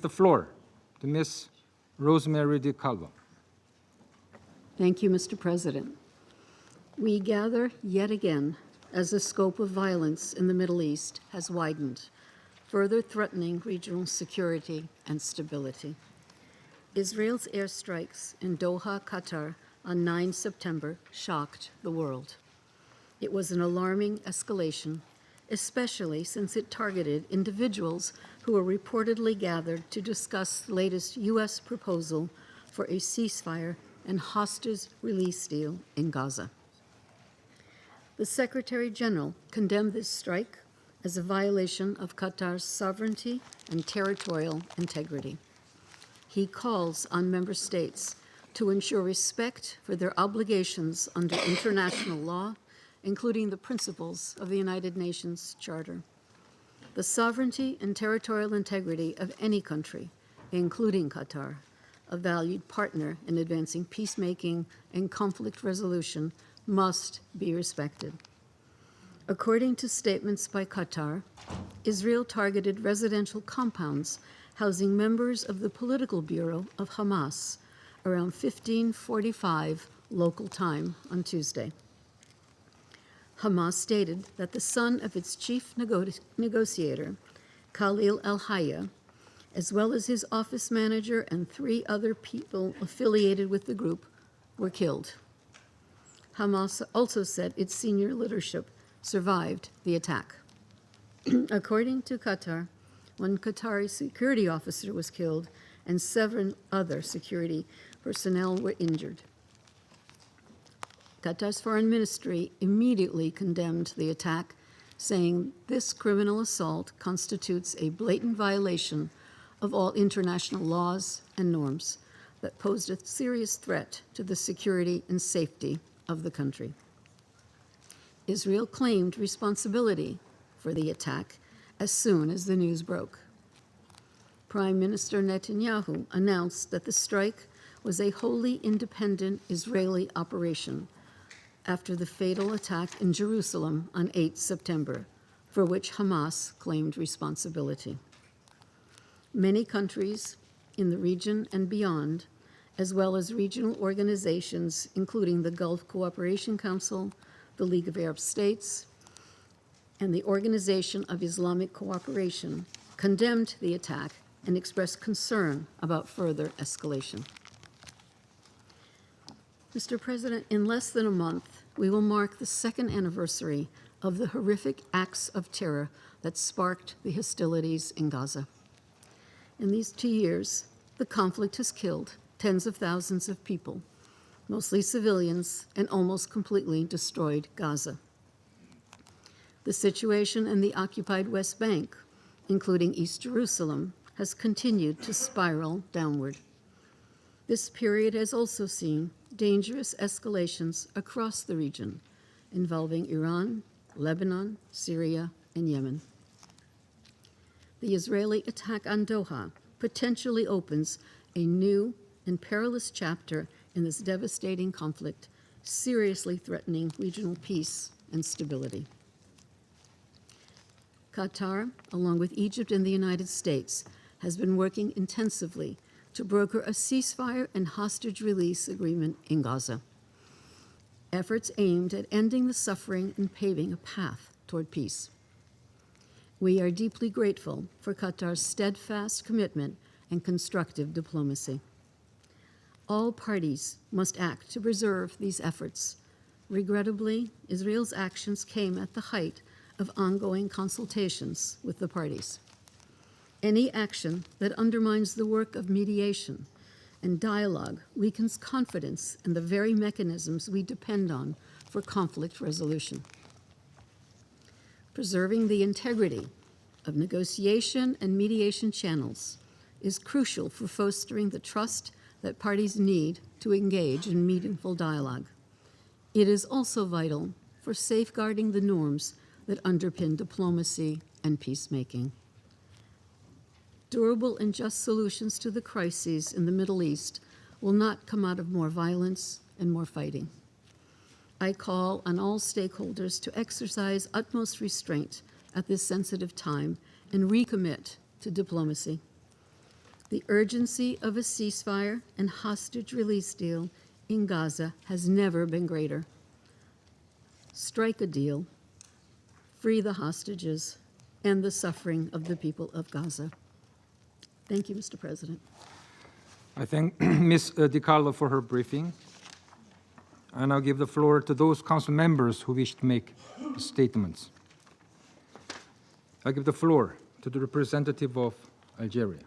The floor to Ms. Rosemary DiCarlo. Thank you, Mr. President. We gather yet again as the scope of violence in the Middle East has widened, further threatening regional security and stability. Israel's airstrikes in Doha, Qatar on 9 September shocked the world. It was an alarming escalation, especially since it targeted individuals who were reportedly gathered to discuss the latest U.S. proposal for a ceasefire and hostage release deal in Gaza. The Secretary General condemned this strike as a violation of Qatar's sovereignty and territorial integrity. He calls on member states to ensure respect for their obligations under international law, including the principles of the United Nations Charter. The sovereignty and territorial integrity of any country, including Qatar, a valued partner in advancing peacemaking and conflict resolution, must be respected. According to statements by Qatar, Israel targeted residential compounds housing members of the political bureau of Hamas around 15:45 local time on Tuesday. Hamas stated that the son of its chief negotiator, Khalil al-Hayya, as well as his office manager and 3 other people affiliated with the group, were killed. Hamas also said its senior leadership survived the attack. According to Qatar, 1 Qatari security officer was killed and 7 other security personnel were injured. Qatar's foreign ministry immediately condemned the attack, saying this criminal assault constitutes a blatant violation of all international laws and norms that posed a serious threat to the security and safety of the country. Israel claimed responsibility for the attack as soon as the news broke. Prime Minister Netanyahu announced that the strike was a wholly independent Israeli operation after the fatal attack in Jerusalem on 8 September, for which Hamas claimed responsibility. Many countries in the region and beyond, as well as regional organizations, including the Gulf Cooperation Council, the League of Arab States, and the Organization of Islamic Cooperation, condemned the attack and expressed concern about further escalation. Mr. President, in less than a month, we will mark the 2nd anniversary of the horrific acts of terror that sparked the hostilities in Gaza. In these 2 years, the conflict has killed tens of thousands of people, mostly civilians, and almost completely destroyed Gaza. The situation in the occupied West Bank, including East Jerusalem, has continued to spiral downward. This period has also seen dangerous escalations across the region, involving Iran, Lebanon, Syria, and Yemen. The Israeli attack on Doha potentially opens a new and perilous chapter in this devastating conflict, seriously threatening regional peace and stability. Qatar, along with Egypt and the United States, has been working intensively to broker a ceasefire and hostage release agreement in Gaza. Efforts aimed at ending the suffering and paving a path toward peace. We are deeply grateful for Qatar's steadfast commitment and constructive diplomacy. All parties must act to preserve these efforts. Regrettably, Israel's actions came at the height of ongoing consultations with the parties. Any action that undermines the work of mediation and dialogue weakens confidence in the very mechanisms we depend on for conflict resolution. Preserving the integrity of negotiation and mediation channels is crucial for fostering the trust that parties need to engage in meaningful dialogue. It is also vital for safeguarding the norms that underpin diplomacy and peacemaking. Durable and just solutions to the crises in the Middle East will not come out of more violence and more fighting. I call on all stakeholders to exercise utmost restraint at this sensitive time and recommit to diplomacy. The urgency of a ceasefire and hostage release deal in Gaza has never been greater. Strike a deal, free the hostages, end the suffering of the people of Gaza. Thank you, Mr. President. I thank Ms. DiCarlo for her briefing. I now give the floor to those council members who wish to make statements. I give the floor to the representative of Algeria.